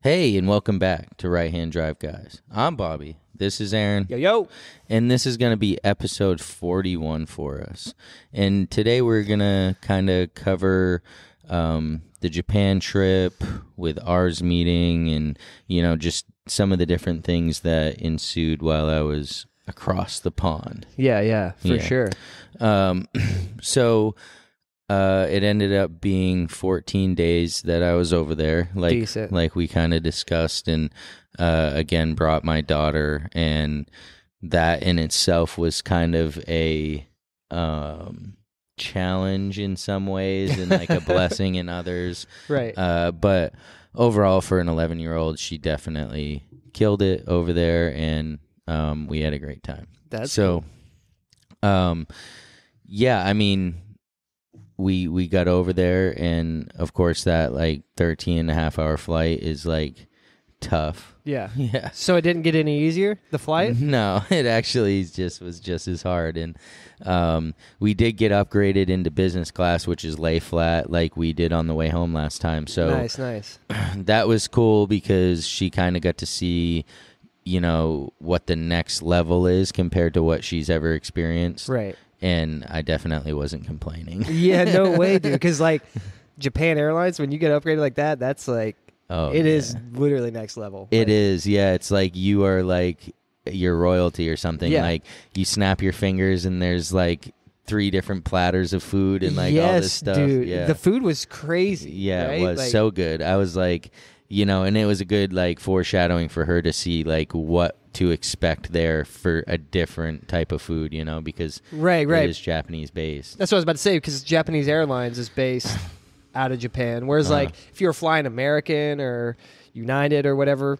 Hey, and welcome back to Right Hand Drive, guys. I'm Bobby. This is Aaron. Yo. And this is going to be episode 41 for us. And today we're going to kind of cover the Japan trip with ours meeting and, just some of the different things that ensued while I was across the pond. Yeah, for sure. So it ended up being 14 days that I was over there, Decent. like we kind of discussed, and again brought my daughter, and that in itself was kind of a challenge in some ways and like a blessing in others. Right. But overall, for an 11-year-old, she definitely killed it over there, and we had a great time. That's so cool. Yeah, I mean, we got over there, and of course that like 13.5-hour flight is like tough. Yeah. Yeah. So it didn't get any easier, the flight? No, it actually was just as hard. And we did get upgraded into business class, which is lay flat like we did on the way home last time. So Nice. That was cool because she kind of got to see, what the next level is compared to what she's ever experienced. Right. And I definitely wasn't complaining. Yeah, no way, dude. Because like Japan Airlines, when you get upgraded like that, that's like, it is literally next level. It is, yeah. It's like you are like your royalty or something. Yeah. Like you snap your fingers and there's like 3 different platters of food and like all this stuff. Dude. Yeah. The food was crazy. Yeah, right? it was so good. I was like, and it was a good like foreshadowing for her to see like what to expect there for a different type of food, because Right. it is Japanese based. That's what I was about to say, because Japanese Airlines is based out of Japan. Whereas like if you're flying American or United or whatever,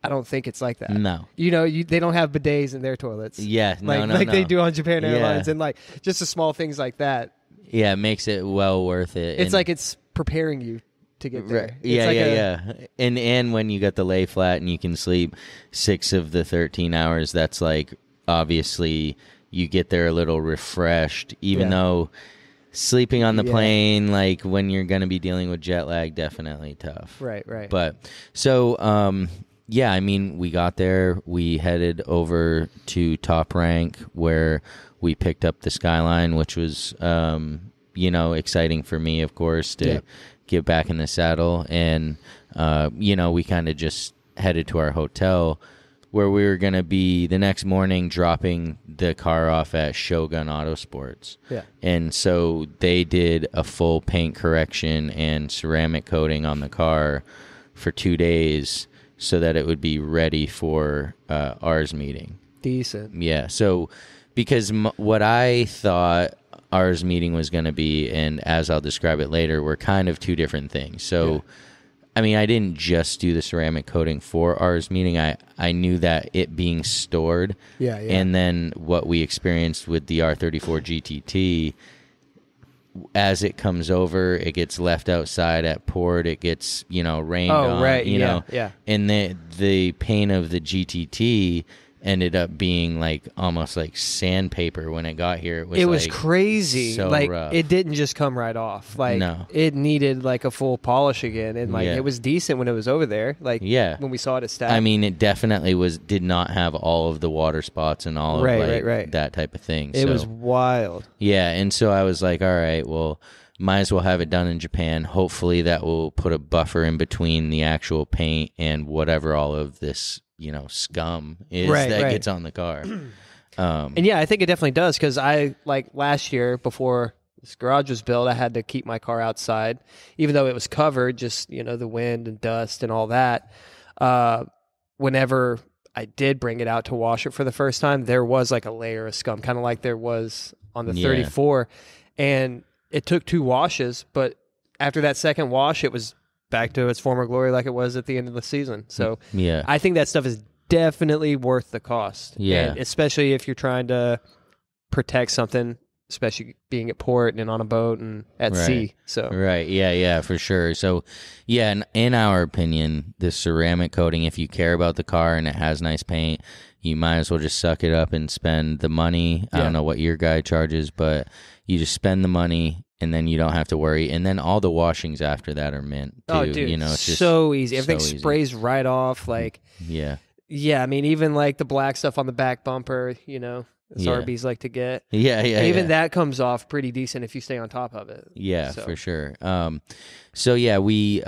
I don't think it's like that. No. They don't have bidets in their toilets. Yeah, no. They do on Japan Airlines. Yeah. And like just the small things like that. Yeah, it makes it well worth it. It's like it's preparing you to get there. Right. Yeah, like yeah. And when you got the lay flat and you can sleep 6 of the 13 hours, that's like obviously you get there a little refreshed, even though sleeping on the plane, like when you're going to be dealing with jet lag, definitely tough. Right. But so, I mean, we got there, we headed over to Top Rank where we picked up the Skyline, which was, exciting for me, of course, to get back in the saddle. And, we kind of just headed to our hotel where we were going to be the next morning dropping the car off at Shogun Autosports. Yeah. And so they did a full paint correction and ceramic coating on the car for 2 days so that it would be ready for ours meeting. Decent. Yeah. So because what I thought ours meeting was going to be, and as I'll describe it later, were kind of 2 different things. So I mean, I didn't just do the ceramic coating for ours meeting. I knew that it being stored. Yeah. And then what we experienced with the R34 GTT, as it comes over, it gets left outside at port. It gets, rained on. Right. Yeah. And the paint of the GTT ended up being like almost like sandpaper when it got here. It was crazy. So like rough. It didn't just come right off. Like No. it needed like a full polish again, and like it was decent when it was over there. Like when we saw it at staff. I mean, it definitely did not have all of the water spots and all of that type of thing. It was wild. Yeah, and so I was like, all right, well, might as well have it done in Japan. Hopefully that will put a buffer in between the actual paint and whatever all of this scum is that gets on the car. And yeah, I think it definitely does, because I, like last year before this garage was built, I had to keep my car outside, even though it was covered, just, the wind and dust and all that. Whenever I did bring it out to wash it for the first time, there was like a layer of scum, kind of like there was on the 34. And it took 2 washes, but after that second wash, it was back to its former glory like it was at the end of the season. So I think that stuff is definitely worth the cost. Yeah. And especially if you're trying to protect something, especially being at port and on a boat and at sea. So Yeah, for sure. So in our opinion, the ceramic coating, if you care about the car and it has nice paint, you might as well just suck it up and spend the money. I don't know what your guy charges, but you just spend the money, and then you don't have to worry. And then all the washings after that are mint too. Oh, dude, you know, it's just so easy. Everything so easy. sprays right off. Like, Yeah. yeah, I mean, even like the black stuff on the back bumper, you know, as Yeah. RBs like to get. Yeah, Even that comes off pretty decent if you stay on top of it. Yeah, So. for sure. So yeah, we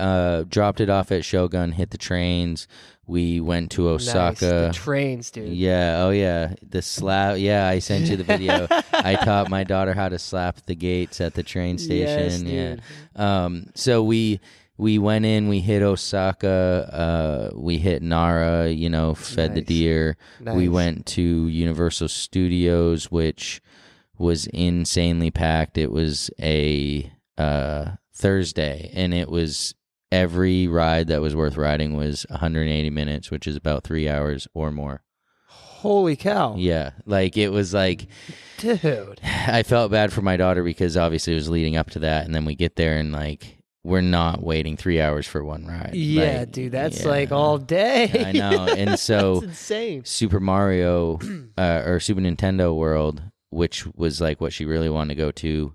dropped it off at Shogun, hit the trains. We went to Osaka. Nice. The trains, dude. Yeah, oh yeah. The slap. Yeah, I sent you the video. I taught my daughter how to slap the gates at the train station. Yes, yeah. So we went in, we hit Osaka, we hit Nara, you know, fed the deer. Nice. We went to Universal Studios, which was insanely packed. It was a Thursday, and it was every ride that was worth riding was 180 minutes, which is about 3 hours or more. Holy cow. Yeah, like it was like, dude, I felt bad for my daughter because obviously it was leading up to that, and then we get there and like we're not waiting 3 hours for one ride. Yeah, like, dude, that's like all day. I know. And so that's insane. Super Mario or Super Nintendo World, which was like what she really wanted to go to,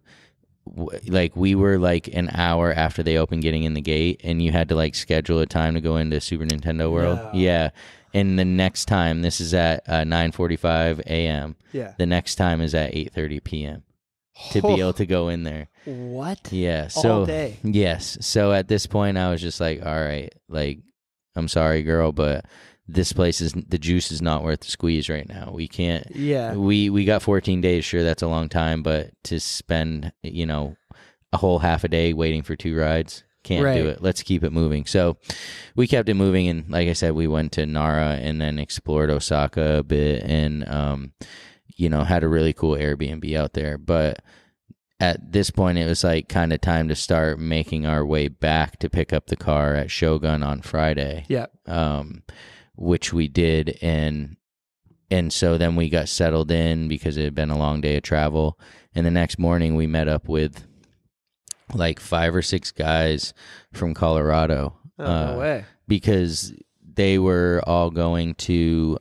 like we were like an hour after they opened getting in the gate, and you had to like schedule a time to go into Super Nintendo World. No. Yeah. And the next time, this is at 9:45 a.m. Yeah. The next time is at 8:30 p.m. to be able to go in there. What? Yeah. So all day. yes. So at this point, I was just like, all right, like, I'm sorry, girl, but this place is, the juice is not worth the squeeze right now. We can't. Yeah. We got 14 days. Sure, that's a long time, but to spend, you know, a whole half a day waiting for 2 rides, can't do it. Let's keep it moving. So we kept it moving, and like I said, we went to Nara and then explored Osaka a bit, and you know, had a really cool Airbnb out there. But at this point, it was like kind of time to start making our way back to pick up the car at Shogun on Friday. Yeah. Which we did, and so then we got settled in because it had been a long day of travel. And the next morning we met up with like 5 or 6 guys from Colorado. No way. Because they were all going to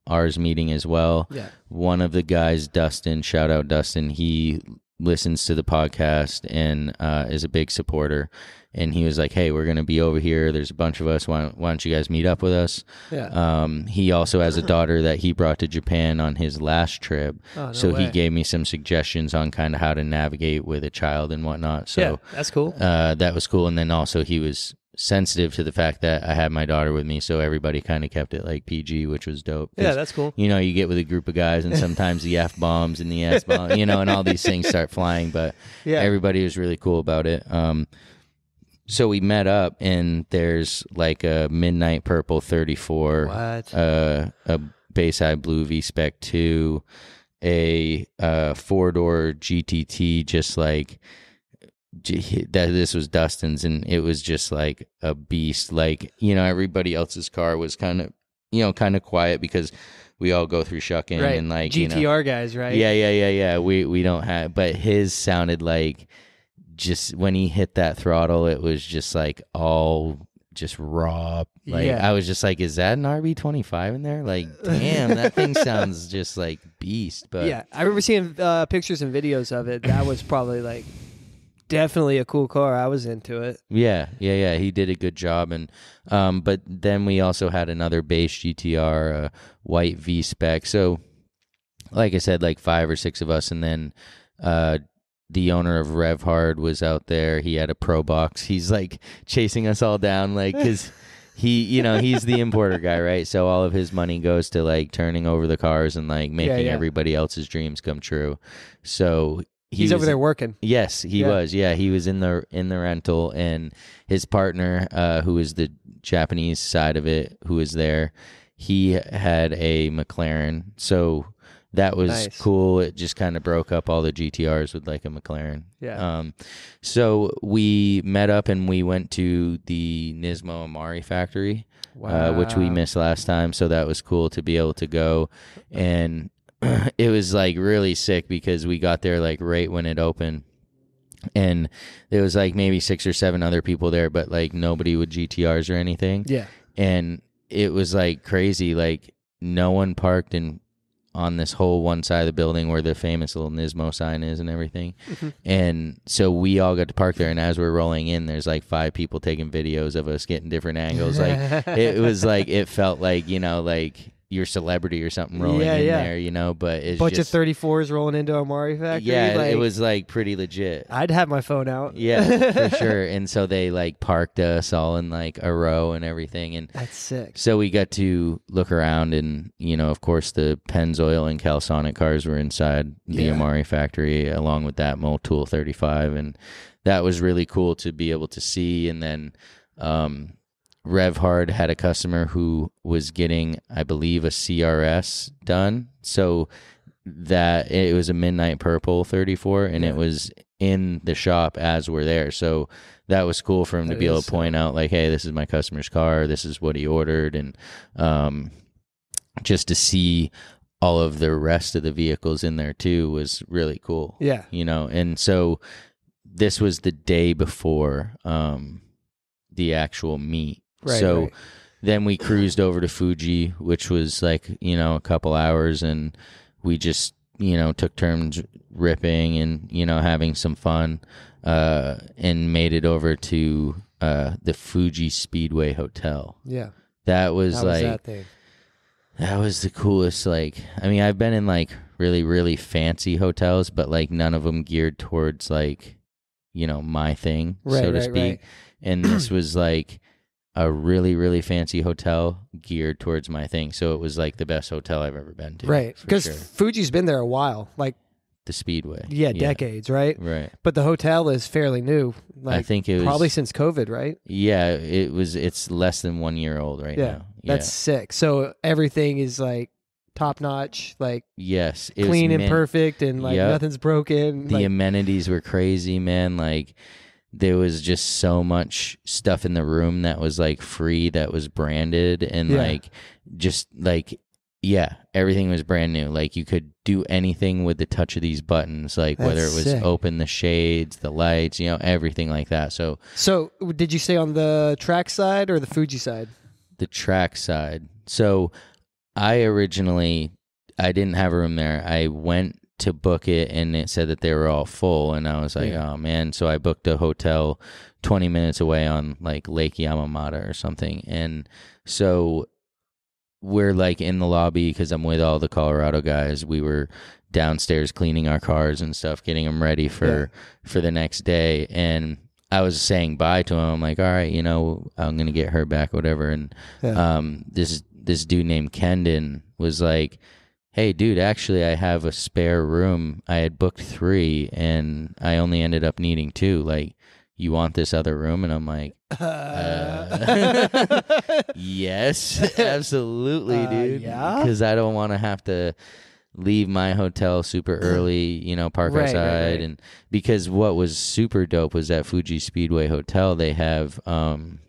ours meeting as well. Yeah. One of the guys, Dustin, shout out Dustin, he listens to the podcast and is a big supporter. And he was like, hey, we're going to be over here. There's a bunch of us. Why don't you guys meet up with us? Yeah. He also has a daughter that he brought to Japan on his last trip. Oh, no so way. he gave me some suggestions on kind of how to navigate with a child and whatnot. So yeah, that's cool. that was cool. And then also he was sensitive to the fact that I had my daughter with me. So everybody kind of kept it like PG, which was dope. Yeah, that's cool. You know, you get with a group of guys and sometimes the F-bombs and the S-bombs, you know, and all these things start flying. But Yeah. everybody was really cool about it. So we met up, and there's like a Midnight Purple 34, What? a Bayside Blue V-Spec 2, a 4-door GTT, just like that. This was Dustin's, and it was just like a beast. Like, you know, everybody else's car was kind of quiet because we all go through shucking Right. and like GTR you know, guys, right? Yeah. We don't have, but his sounded like, just when he hit that throttle, it was just like all just raw. Like Yeah. I was just like, is that an RB25 in there? Like, damn, that thing sounds just like beast. But Yeah, I remember seeing pictures and videos of it. That was probably like definitely a cool car. I was into it. Yeah. He did a good job, and but then we also had another base GTR, white V spec. So, like I said, like 5 or 6 of us, and then the owner of Rev Hard was out there. He had a Pro Box. He's like chasing us all down, like, because he, you know, he's the importer guy, right? So all of his money goes to like turning over the cars and like making everybody else's dreams come true. So he's over there working. Yes, he was. Yeah, he was in the rental, and his partner, who is the Japanese side of it, who was there, he had a McLaren. So that was Nice. cool. It just kind of broke up all the GTRs with like a McLaren. Yeah. So we met up and we went to the Nismo Amari factory, which we missed last time. So that was cool to be able to go. And it was like really sick because we got there like right when it opened. And there was like maybe 6 or 7 other people there, but like nobody with GTRs or anything. Yeah. And it was like crazy. Like no one parked in on this whole one side of the building where the famous little Nismo sign is and everything. And so we all got to park there, and as we're rolling in, there's like 5 people taking videos of us getting different angles. Like it was like, it felt like, you know, like you're celebrity or something rolling in there, you know, but it's bunch just of 34s rolling into Amari factory. Yeah, like, it was like pretty legit. I'd have my phone out. Yeah, for sure. And so they like parked us all in like a row and everything, and that's sick. so we got to look around, and you know, of course, the Pennzoil and Calisonic cars were inside the Amari factory, along with that Motul 35, and that was really cool to be able to see. And then RevHard had a customer who was getting, I believe, a CRS done. So that it was a Midnight Purple 34, and it was in the shop as we're there. So that was cool for him to be able to point out, like, hey, this is my customer's car. This is what he ordered. And just to see all of the rest of the vehicles in there too was really cool. Yeah. You know, and so this was the day before the actual meet. So then we cruised over to Fuji, which was like, you know, a couple hours, and we just, you know, took turns ripping and, you know, having some fun, and made it over to the Fuji Speedway Hotel. Yeah. That was like, that thing? That was the coolest. Like, I mean, I've been in like really, really fancy hotels, but like none of them geared towards like, you know, my thing, so to speak. And this was like a really, really fancy hotel geared towards my thing. So it was like the best hotel I've ever been to. Right. Because Fuji's been there a while, like the Speedway. Yeah, decades, right? Right. But the hotel is fairly new. Like, I think it was probably since COVID, right? Yeah, it's less than 1 year old right now. Yeah. That's sick. So everything is like top notch, like yes, it clean was and perfect, and like nothing's broken. The amenities were crazy, man. Like, there was just so much stuff in the room that was like free, that was branded, and like just like everything was brand new. Like, you could do anything with the touch of these buttons, like whether it was open the shades, the lights, you know, everything like that. So did you stay on the track side or the Fuji side? The track side. So I didn't have a room there. I went to book it, and it said that they were all full, and I was like, oh man. So I booked a hotel 20 minutes away on like Lake Yamamata or something, and so we're like in the lobby because I'm with all the Colorado guys. We were downstairs cleaning our cars and stuff, getting them ready for the next day, and I was saying bye to him. I'm like, all right, you know, I'm gonna get her back, whatever. And this dude named Kendon was like, hey, dude, actually, I have a spare room. I had booked 3, and I only ended up needing 2. Like, you want this other room? And I'm like, yes, absolutely, dude. Yeah? Because I don't want to have to leave my hotel super early, you know, park outside. And because what was super dope was at Fuji Speedway Hotel, they have an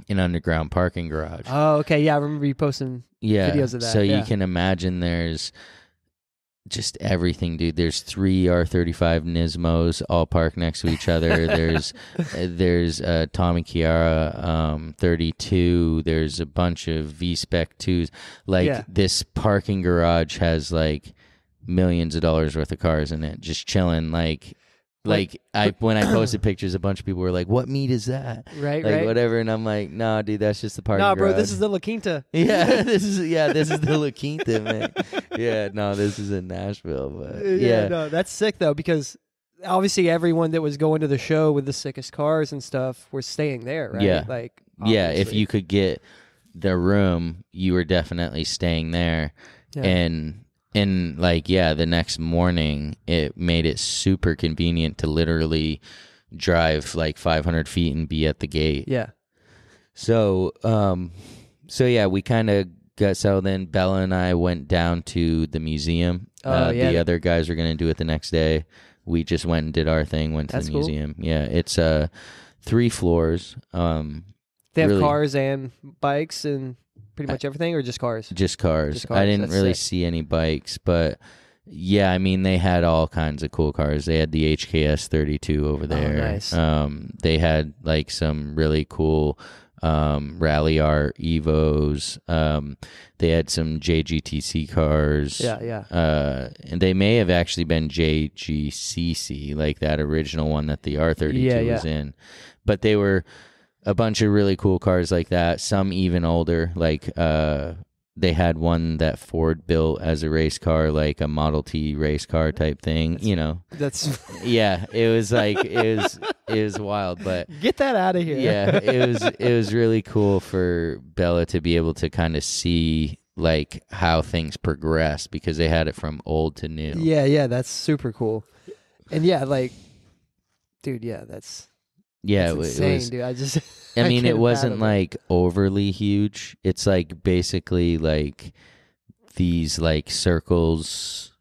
underground parking garage. Oh, okay. Yeah, I remember you posting videos of that. So you can imagine there's just everything, dude. There's 3 R35 Nismos all parked next to each other. there's Tommy Chiara 32. There's a bunch of V-Spec 2s. Like, this parking garage has like millions of dollars worth of cars in it, just chilling. Like when I posted pictures, a bunch of people were like, "What meat is that?" Right, whatever. And I'm like, "Nah, dude, that's just the parking garage. Bro, garage. this is the La Quinta." Yeah, this is the La Quinta, man. Yeah, no, this is in Nashville, but no, that's sick though, because obviously everyone that was going to the show with the sickest cars and stuff were staying there, right? Yeah, like obviously. If you could get the room, you were definitely staying there, And the next morning, it made it super convenient to literally drive like 500 feet and be at the gate. Yeah. So we kind of got settled in. Bella and I went down to the museum. The other guys were going to do it the next day. We just went and did our thing, went to the museum. Cool. Yeah, it's 3 floors. They have cars and bikes and pretty much everything, or just cars? Just cars. I didn't really see any bikes, but yeah, I mean, they had all kinds of cool cars. They had the HKS 32 over there. Oh, nice. They had like some really cool Rally Art Evos. They had some JGTC cars. And they may have actually been JGCC, like that original one that the R32 was in. But they were a bunch of really cool cars like that. Some even older, like they had one that Ford built as a race car, like a Model T race car type thing. That's yeah. It was like it was wild, but get that out of here. Yeah, it was really cool for Bella to be able to kind of see like how things progress because they had it from old to new. Yeah, that's super cool. And like, dude, that's insane, it was, dude. I mean, it wasn't like overly huge. It's like basically like these like circles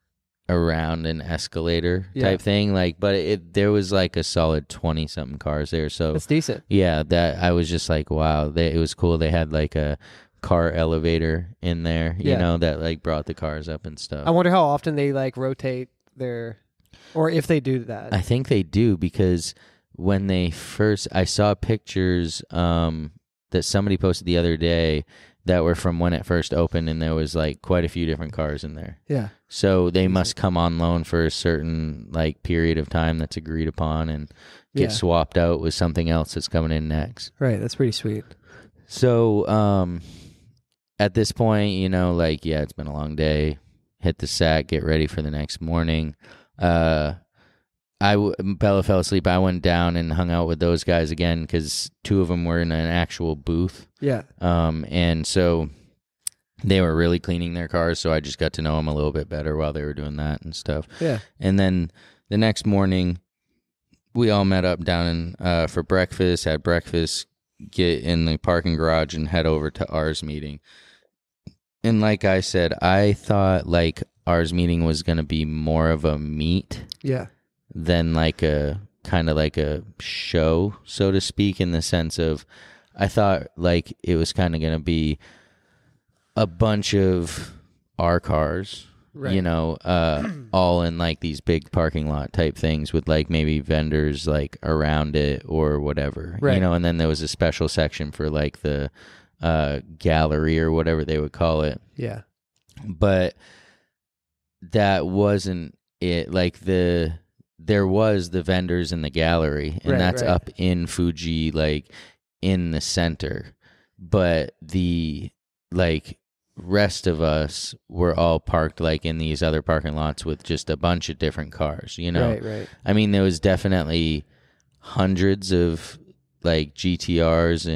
around an escalator type thing. Like, but there was like a solid 20 something cars there. So that's decent. Yeah, that I was just like, wow, it was cool. They had like a car elevator in there, you know, that like brought the cars up and stuff. I wonder how often they like rotate or if they do that. I think they do because when they first, I saw pictures that somebody posted the other day that were from when it first opened, and there was like quite a few different cars in there. Yeah. So they must come on loan for a certain like period of time that's agreed upon and get swapped out with something else that's coming in next. Right. That's pretty sweet. So at this point, like, it's been a long day. Hit the sack, get ready for the next morning. Bella fell asleep. I went down and hung out with those guys again because two of them were in an actual booth. Yeah. And so they were really cleaning their cars, so I just got to know them a little bit better while they were doing that and stuff. Yeah. And then the next morning, we all met up down for breakfast, had breakfast, get in the parking garage, and head over to ours meeting. And like I said, I thought like ours meeting was going to be more of a meet. Yeah. Than like a kind of like a show, so to speak, in the sense of I thought like it was kind of going to be a bunch of our cars, right. All in like these big parking lot type things with like maybe vendors like around it or whatever, right. And then there was a special section for like the gallery or whatever they would call it. Yeah. But that wasn't it. Like there was the vendors in the gallery, and that's up in Fuji, like in the center. But the like rest of us were all parked like in these other parking lots with just a bunch of different cars, Right. I mean, there was definitely hundreds of like GTRs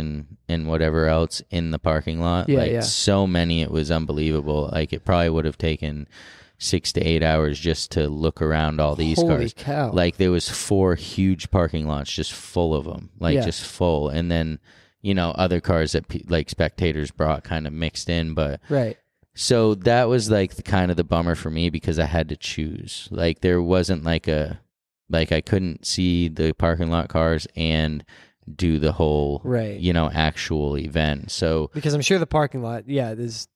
and whatever else in the parking lot. So many, it was unbelievable. Like it probably would have taken 6 to 8 hours just to look around all these cars. Holy cow. Like there was 4 huge parking lots just full of them, just full. And then, other cars that like spectators brought kind of mixed in. But right. So that was like the bummer for me because I had to choose. Like there wasn't like I couldn't see the parking lot cars and do the whole, actual event. So because I'm sure the parking lot, is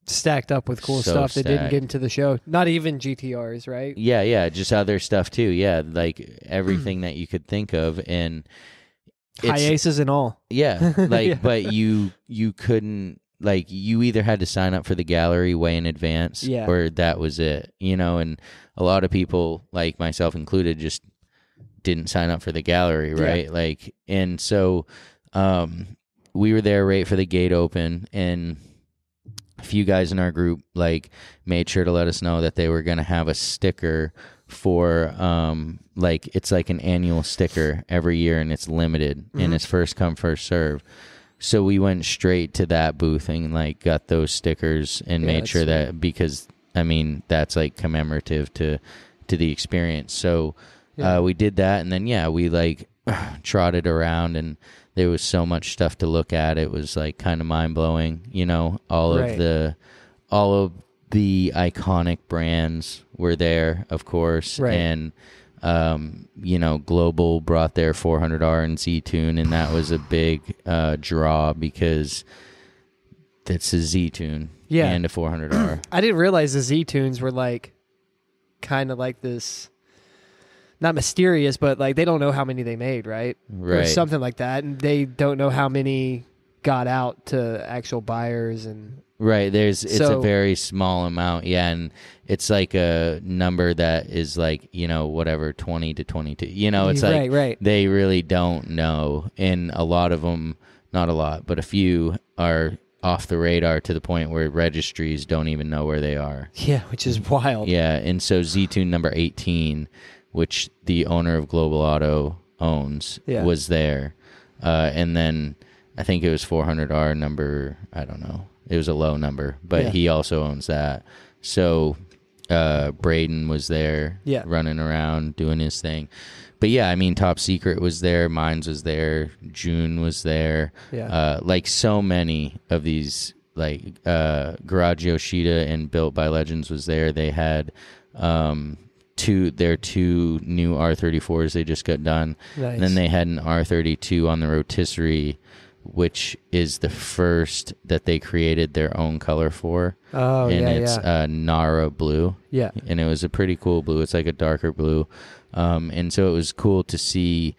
stacked up with cool so stuff that didn't stacked. get into the show. Not even GTRs, right? Yeah, just other stuff too. Yeah, like everything that you could think of, and high aces and all. Yeah, like but you couldn't, like, you either had to sign up for the gallery way in advance, or that was it. And a lot of people, like myself included, just didn't sign up for the gallery, right? Yeah. Like, and so we were there right for the gate open, and a few guys in our group like made sure to let us know that they were going to have a sticker for like it's like an annual sticker every year, and it's limited, and it's first come first serve. So we went straight to that booth and like got those stickers and made sure that, because I mean that's like commemorative to the experience. So we did that, and then we like trotted around, and there was so much stuff to look at. It was like kind of mind blowing, all of the iconic brands were there, of course. And, Global brought their 400R and Z-Tune, and that was a big draw because that's a Z-Tune and a 400R. I didn't realize the Z-Tunes were like kind of like this, not mysterious, but like they don't know how many they made, right? Right. Or something like that. And they don't know how many got out to actual buyers and right. It's a very small amount. Yeah. And it's like a number that is like, whatever, 20 to 22, it's like right. They really don't know. And a lot of them, not a lot, but a few are off the radar to the point where registries don't even know where they are. Yeah, which is wild. Yeah. And so Z-Tune number 18, which the owner of Global Auto owns, was there. And then I think it was 400R number, I don't know. It was a low number, but he also owns that. So Braden was there running around doing his thing. But yeah, I mean, Top Secret was there. Mines was there. June was there. Yeah. Like so many of these, like Garage Yoshida and Built by Legends was there. They had their two new R34s they just got done. Nice. And then they had an R32 on the rotisserie, which is the first that they created their own color for. Oh, and it's Nara blue. Yeah. And it was a pretty cool blue. It's like a darker blue. And so it was cool to see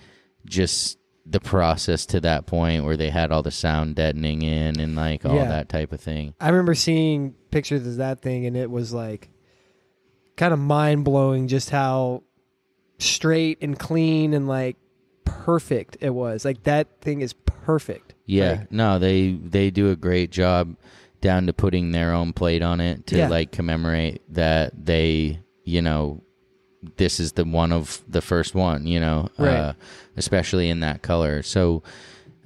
just the process to that point where they had all the sound deadening in and like all that type of thing. I remember seeing pictures of that thing, and it was like kind of mind-blowing just how straight and clean and like perfect it was. Like that thing is perfect. Yeah. Like, no, they do a great job down to putting their own plate on it to like commemorate that they, this is the one of the first one, right. Especially in that color. So,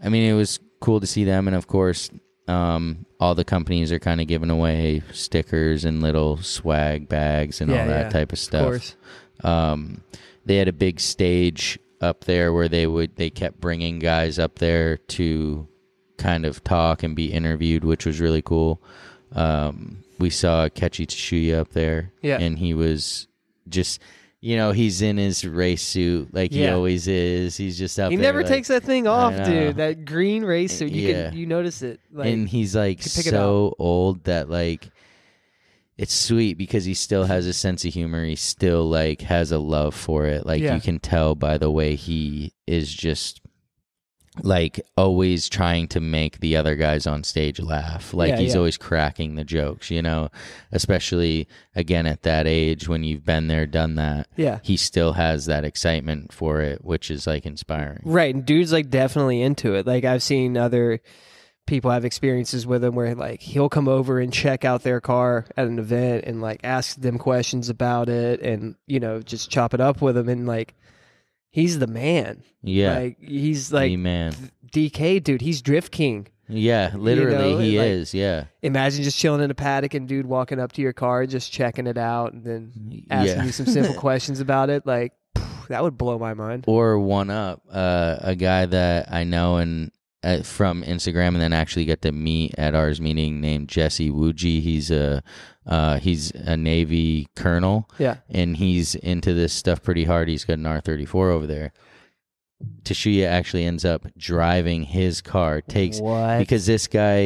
I mean, it was cool to see them. And of course, all the companies are kind of giving away stickers and little swag bags and all that type of stuff. Of course. They had a big stage up there where they kept bringing guys up there to kind of talk and be interviewed, which was really cool. We saw Kechi Tsuchiya up there, and he was just, he's in his race suit like he always is. He's just up there. He never like, takes that thing off, dude. That green race suit, you notice it. Like, and he's like so old that like it's sweet because he still has a sense of humor. He still like has a love for it. Like you can tell by the way he is just like always trying to make the other guys on stage laugh. Like he's always cracking the jokes, especially again at that age when you've been there, done that. Yeah. He still has that excitement for it, which is like inspiring. Right. And dude's like definitely into it. Like I've seen other people have experiences with him where like he'll come over and check out their car at an event and like ask them questions about it and, just chop it up with them. And like, he's the man. Yeah. Like he's like the man. DK, dude. He's Drift King. Yeah, literally he like, is. Yeah. Imagine just chilling in a paddock and dude walking up to your car, just checking it out and then asking you some simple questions about it. Like that would blow my mind. Or one up, a guy that I know and from Instagram and then actually got to meet at ours meeting named Jesse Wuji. He's a Navy colonel. Yeah. And he's into this stuff pretty hard. He's got an R34 over there. Tsuchiya actually ends up driving his car. Because this guy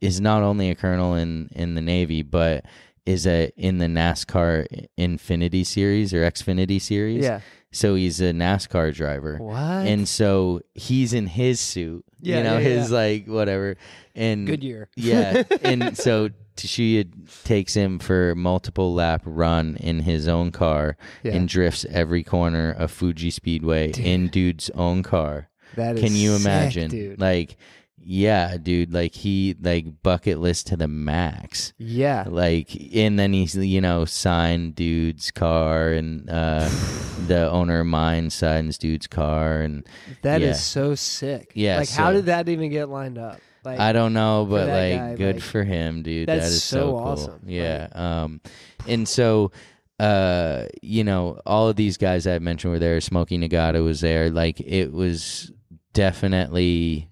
is not only a colonel in the Navy, but is in the NASCAR Infinity Series or Xfinity Series. Yeah. So he's a NASCAR driver. What? And so he's in his suit. His like whatever. And Goodyear. Yeah. And so Tsuchiya takes him for multiple lap run in his own car and drifts every corner of Fuji Speedway in dude's own car. That is Can you imagine? sick, dude. Like, yeah, dude, like he like bucket list to the max. Yeah. Like, and then he's, signed dude's car and the owner of mine signs dude's car. And that is so sick. Yeah. Like, how did that even get lined up? Like, I don't know, but like guy, good like, for him, dude. That's That is so cool. awesome. Yeah. And so, all of these guys I mentioned were there. Smokey Nagata was there. Like, it was definitely,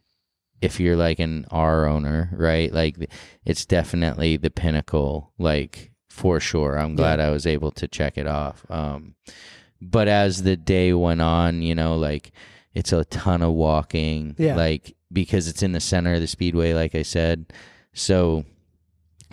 if you're like an R owner, right? Like, it's definitely the pinnacle, like, for sure. I'm glad I was able to check it off. But as the day went on, like, it's a ton of walking. Yeah. Like, because it's in the center of the speedway, like I said. So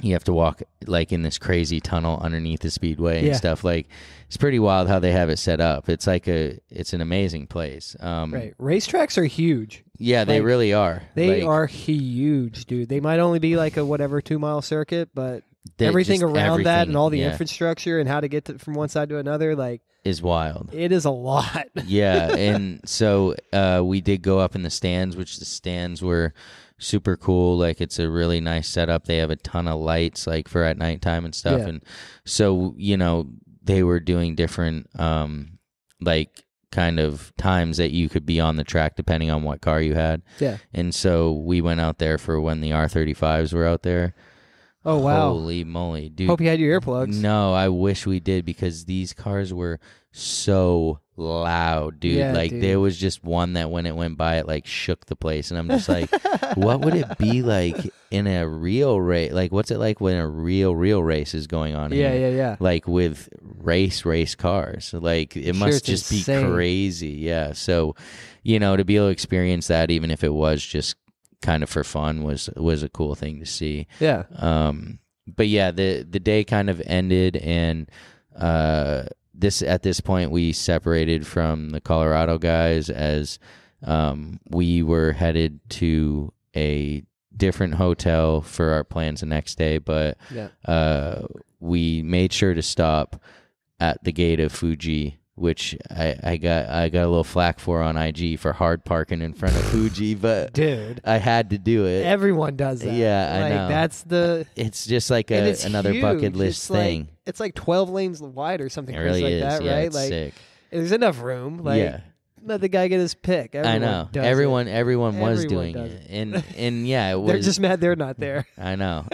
you have to walk like in this crazy tunnel underneath the speedway and Yeah. stuff. Like, it's pretty wild how they have it set up. It's like it's an amazing place. Right. Racetracks are huge. Yeah, they Like, really are. They Like, are huge, dude. They might only be like a whatever 2-mile circuit, but They're everything just around that everything, and all the yeah. infrastructure and how to get from one side to another, like, is wild. it is a lot. Yeah, and so we did go up in the stands, which the stands were super cool. Like, it's a really nice setup. They have a ton of lights, like, for at nighttime and stuff. Yeah. And so, they were doing different, like, kind of times that you could be on the track depending on what car you had. Yeah. And so we went out there for when the R35s were out there. Oh, wow. Holy moly, dude. Hope you had your earplugs. No, I wish we did, because these cars were so loud, dude. Yeah, like, dude. there was just one that when it went by, it like shook the place. And I'm just like, what would it be like in a real race? Like, what's it like when a real race is going on Yeah, here? yeah. Like, with race cars. Like, it Sure, must it's just insane. be crazy. Yeah. So, to be able to experience that, even if it was just kind of for fun, was a cool thing to see. Yeah. But yeah, the day kind of ended, and at this point we separated from the Colorado guys, as we were headed to a different hotel for our plans the next day. But Yeah. we made sure to stop at the gate of Fuji, which I got a little flack for on IG for hard parking in front of Fuji, but Dude. I had to do it. Everyone does that. Yeah, I know. That's the... It's just like and it's another huge. bucket list It's thing. Like, it's like 12 lanes wide or something It crazy really like is. that, Yeah, right? it's Like, sick. there's enough room. Like, Yeah. let the guy get his pick. I know. Does Everyone it. was Everyone doing does it. And yeah, it was. They're just mad they're not there. I know.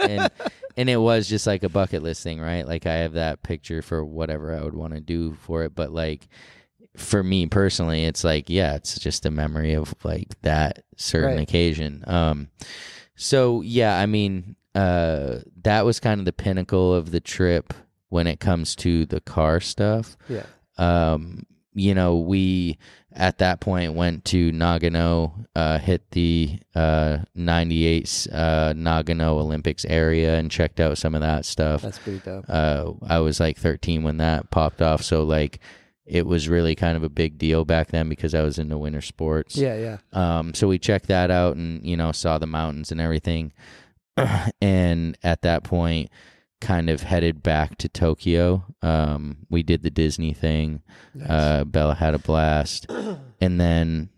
And it was just like a bucket list thing, right? Like, I have that picture for whatever I would want to do for it, but like, for me personally, it's like, yeah, it's just a memory of like that certain Right. occasion. So yeah, I mean, that was kind of the pinnacle of the trip when it comes to the car stuff. Yeah. We at that point went to Nagano, hit the 98 Nagano Olympics area and checked out some of that stuff. That's pretty dope. I was like 13 when that popped off, so like, it was really kind of a big deal back then because I was into winter sports. Yeah, yeah. So we checked that out and, saw the mountains and everything. And at that point, kind of headed back to Tokyo. We did the Disney thing. Nice. Bella had a blast. And then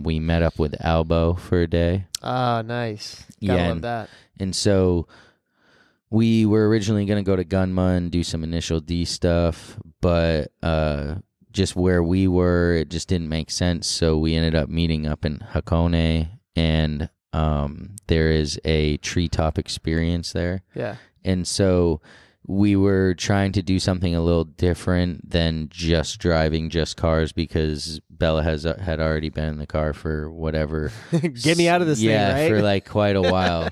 we met up with Albo for a day. Ah, nice. Gotta love that. And so we were originally going to go to Gunma and do some initial D stuff, but just where we were, it just didn't make sense. So we ended up meeting up in Hakone, and there is a treetop experience there. Yeah. And so we were trying to do something a little different than just driving just cars, because Bella had already been in the car for whatever. Get me out of this thing, right? for like quite a while.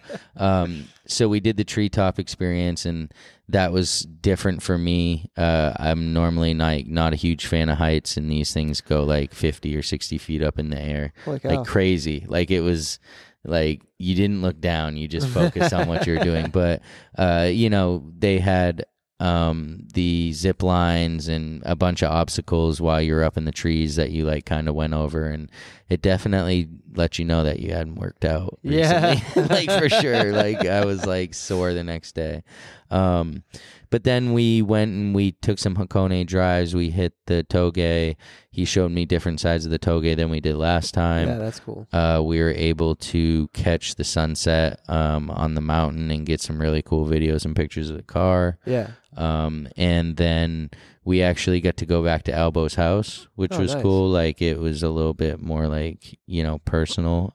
So we did the treetop experience, and that was different for me. I'm normally not a huge fan of heights, and these things go like 50 or 60 feet up in the air. Holy cow. Like crazy. Like, it was like you didn't look down, you just focused on what you're doing. But they had the zip lines and a bunch of obstacles while you're up in the trees that you like kind of went over, and it definitely let you know that you hadn't worked out recently. Yeah. Like, for sure. Like, I was like sore the next day. But then we went and we took some Hakone drives. We hit the Toge. He showed me different sides of the Toge than we did last time. Yeah, that's cool. We were able to catch the sunset on the mountain and get some really cool videos and pictures of the car. Yeah. And then we actually got to go back to Albo's house, which was nice. cool. Like, it was a little bit more like, personal.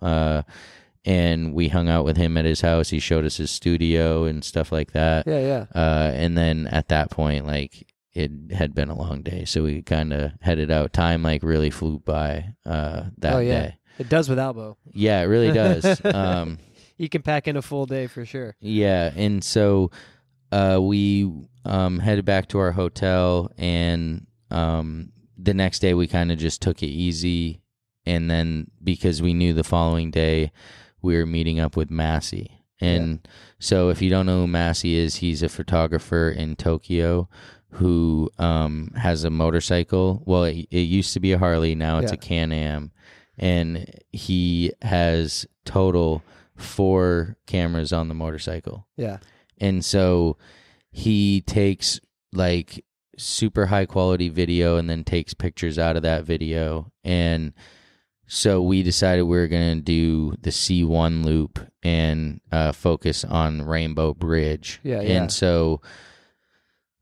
And we hung out with him at his house. He showed us his studio and stuff like that. Yeah, yeah. And then at that point, like, it had been a long day, so we kind of headed out. Time like really flew by that day. It does with Albo. Yeah, it really does. You can pack in a full day for sure. Yeah, and so we headed back to our hotel, and the next day we kind of just took it easy, and then because we knew the following day we were meeting up with Massey. And so if you don't know who Massey is, he's a photographer in Tokyo who has a motorcycle. Well, it used to be a Harley. Now it's a Can-Am. And he has total 4 cameras on the motorcycle. Yeah. And so he takes like super high quality video and then takes pictures out of that video. And so we decided we were going to do the C1 loop and focus on Rainbow Bridge. Yeah. And so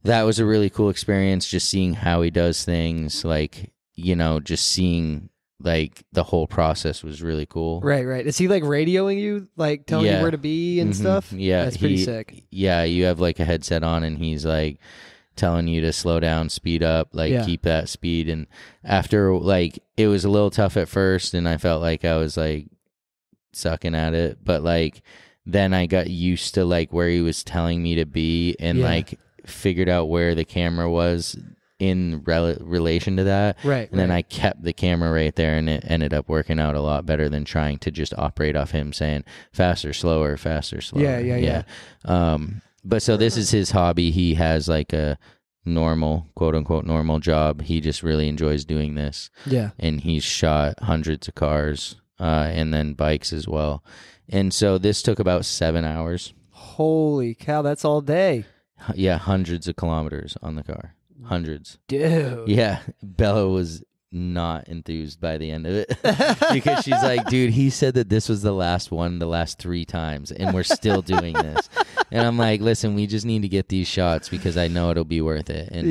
that was a really cool experience, just seeing how he does things, like, you know, just seeing like the whole process was really cool. Right. Is he like radioing you, like telling you where to be and stuff? Yeah. That's pretty sick. Yeah. You have like a headset on and he's like telling you to slow down, speed up, like keep that speed. And after, like, it was a little tough at first and I felt like I was like sucking at it, but like then I got used to like where he was telling me to be and like figured out where the camera was in relation to that. Right. And then I kept the camera right there and it ended up working out a lot better than trying to just operate off him saying faster, slower, faster, slower. Yeah. But so this is his hobby. He has like a normal, quote unquote, normal job. He just really enjoys doing this. Yeah. And he's shot hundreds of cars and then bikes as well. And so this took about 7 hours. Holy cow, that's all day. Yeah, hundreds of kilometers on the car. Hundreds. Dude. Yeah. Bella was not enthused by the end of it because she's like, dude, he said that this was the last one the last 3 times and we're still doing this. And I'm like, listen, we just need to get these shots because I know it'll be worth it. And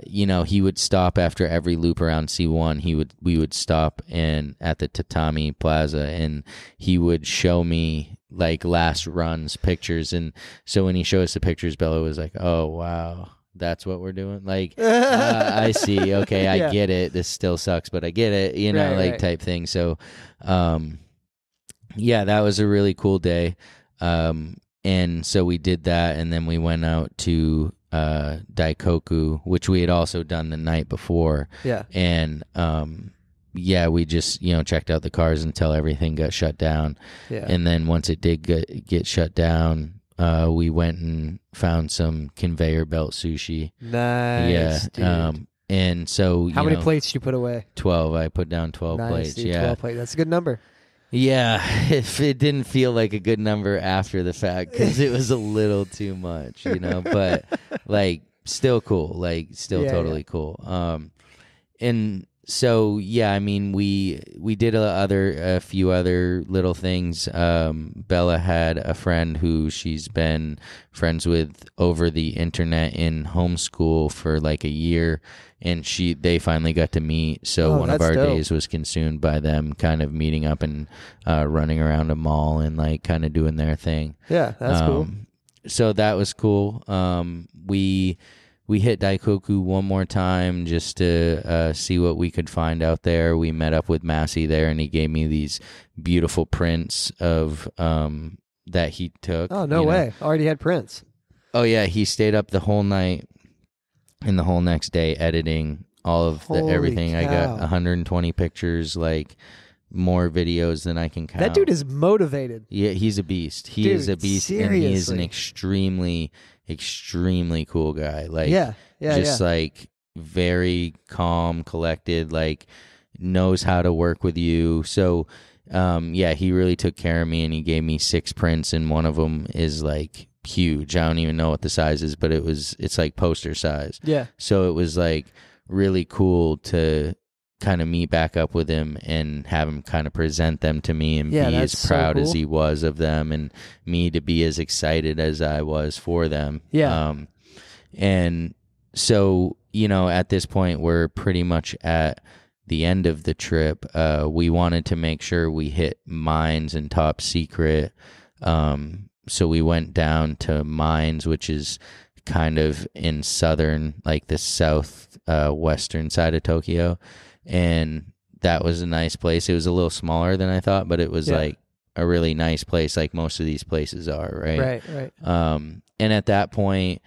you know, he would stop after every loop around C1. We would stop and at the Tatami Plaza and he would show me like last runs pictures. And so when he showed us the pictures, Bella was like, oh wow, that's what we're doing. Like, I see. Okay. I get it. This still sucks, but I get it, you know, right. Type thing. So, that was a really cool day. And so we did that. And then we went out to, Daikoku, which we had also done the night before. Yeah. And, we just, you know, checked out the cars until everything got shut down. Yeah. And then once it did get shut down, we went and found some conveyor belt sushi. Nice. Yeah. Dude. And so how many plates did you put away? 12. I put down 12 nice, plates. Dude, yeah. 12 plates. That's a good number. Yeah. If it didn't feel like a good number after the fact because it was a little too much, you know, but like still cool, like still totally cool. And so, I mean, we did a few other little things. Bella had a friend who she's been friends with over the internet in homeschool for like a year, and they finally got to meet. So one of our days was consumed by them kind of meeting up and running around a mall and like kind of doing their thing. Yeah, that's cool. So that was cool. We hit Daikoku one more time just to see what we could find out there. We met up with Massey there, and he gave me these beautiful prints of that he took. Oh, no way. Already had prints. Oh, yeah. He stayed up the whole night and the whole next day editing all of everything. Cow. I got 120 pictures, like more videos than I can count. That dude is motivated. Yeah, he's a beast. He is a beast, seriously. And he is an extremely cool guy. Like, like very calm, collected, like knows how to work with you. So, he really took care of me, and he gave me 6 prints, and one of them is like huge. I don't even know what the size is, but it's like poster size. Yeah. So it was like really cool to kind of meet back up with him and have him kind of present them to me and be as proud as he was of them, and me to be as excited as I was for them. Yeah. And so, you know, at this point, we're pretty much at the end of the trip. We wanted to make sure we hit Mines and Top Secret. So we went down to Mines, which is kind of in southern, like the south western side of Tokyo. And that was a nice place. It was a little smaller than I thought, but it was like a really nice place, like most of these places are, right? Right. And at that point,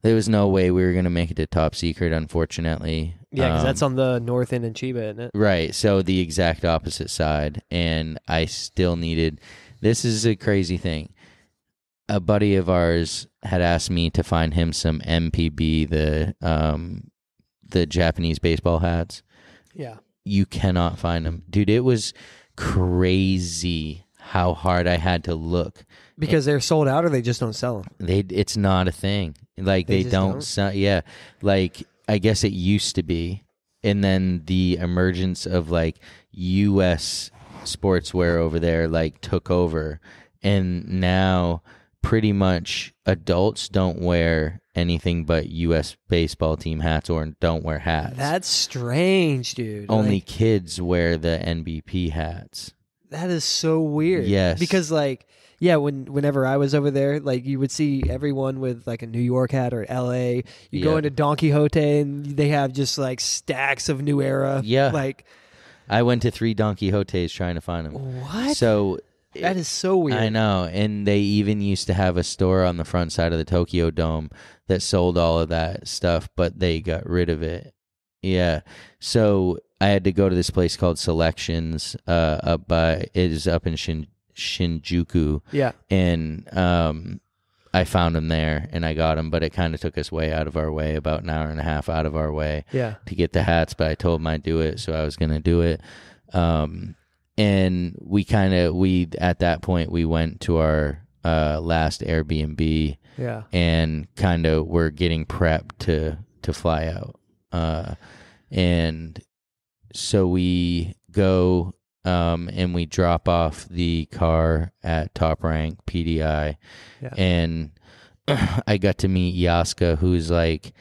there was no way we were going to make it to Top Secret, unfortunately. Yeah, because that's on the north end in Chiba, isn't it? Right. So the exact opposite side. And I still needed This is a crazy thing. A buddy of ours had asked me to find him some MPB, the Japanese baseball hats. Yeah. You cannot find them. Dude, it was crazy how hard I had to look. Because they're sold out or they just don't sell them? It's not a thing. Like, they don't sell. Yeah. Like, I guess it used to be. And then the emergence of, like, U.S. sportswear over there, like, took over. And now pretty much adults don't wear anything but U.S. baseball team hats or don't wear hats. That's strange, dude. Only kids wear the NBP hats. That is so weird. Yes. Because, like, yeah, whenever I was over there, like, you would see everyone with, like, a New York hat or L.A. You go into Don Quixote and they have just, like, stacks of New Era. Yeah. Like, I went to 3 Don Quixotes trying to find them. What? So that is so weird. I know. And they even used to have a store on the front side of the Tokyo Dome that sold all of that stuff, but they got rid of it. Yeah. So I had to go to this place called Selections it is up in Shinjuku. Yeah. And I found them there and I got them, but it kind of took us way out of our way, about an hour and a half out of our way to get the hats, but I told them I'd do it, so I was going to do it. And we at that point, we went to our last Airbnb and kind of were getting prepped to fly out. And so we go and we drop off the car at Top Rank PDI. And I got to meet Yaska, who's like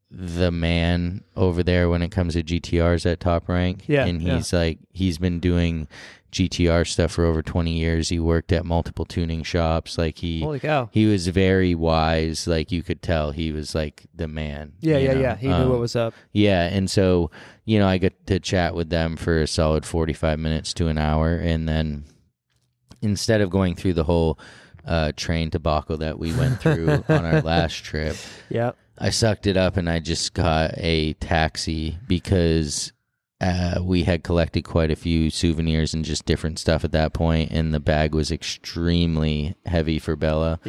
the man over there when it comes to GTRs at Top Rank. And he's like, he's been doing GTR stuff for over 20 years. He worked at multiple tuning shops. Like, holy cow, he was very wise. Like, you could tell he was like the man. He knew what was up. And so, I got to chat with them for a solid 45 minutes to an hour, and then instead of going through the whole train debacle that we went through on our last trip, I sucked it up and I just got a taxi because we had collected quite a few souvenirs and just different stuff at that point, and the bag was extremely heavy for Bella.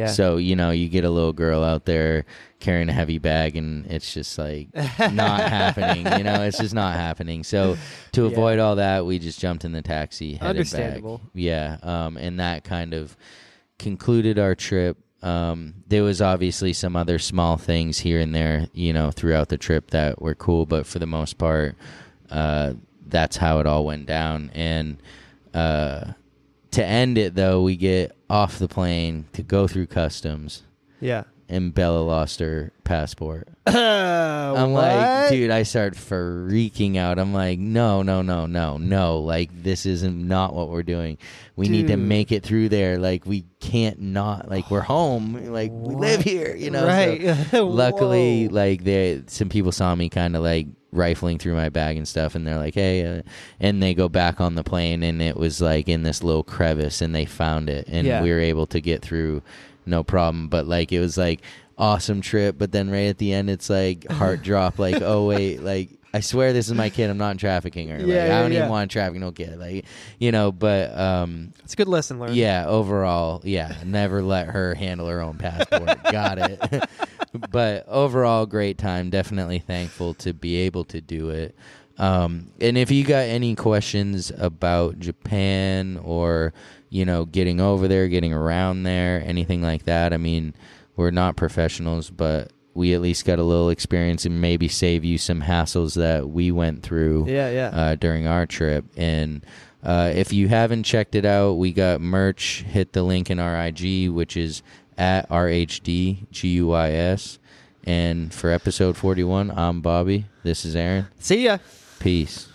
So, you get a little girl out there carrying a heavy bag and it's just like not happening, it's just not happening. So to avoid all that, we just jumped in the taxi, headed Understandable. back. And that kind of concluded our trip. There was obviously some other small things here and there, throughout the trip that were cool, but for the most part, that's how it all went down. And to end it, though, we get off the plane to go through customs. And Bella lost her passport. I'm like, dude, I start freaking out. I'm like, no. Like, this isn't not what we're doing. We need to make it through there. Like, we can't not. Like, we're home. Like, we live here, Right. So, luckily, like, some people saw me kind of, like, rifling through my bag and stuff, and they're like, hey, and they go back on the plane, and it was, like, in this little crevice, and they found it, and we were able to get through no problem. But like, it was like awesome trip, but then right at the end it's like heart drop, like, oh wait, like, I swear this is my kid, I'm not trafficking her. Like, I don't even want to traffic no kid, like, but it's a good lesson learned. Overall, never let her handle her own passport. Got it. But overall, great time. Definitely thankful to be able to do it. And if you got any questions about Japan or getting over there, getting around there, anything like that, I mean, we're not professionals, but we at least got a little experience and maybe save you some hassles that we went through during our trip. And if you haven't checked it out, we got merch. Hit the link in our IG, which is at RHDGUIS. And for episode 41, I'm Bobby. This is Aaron. See ya. Peace.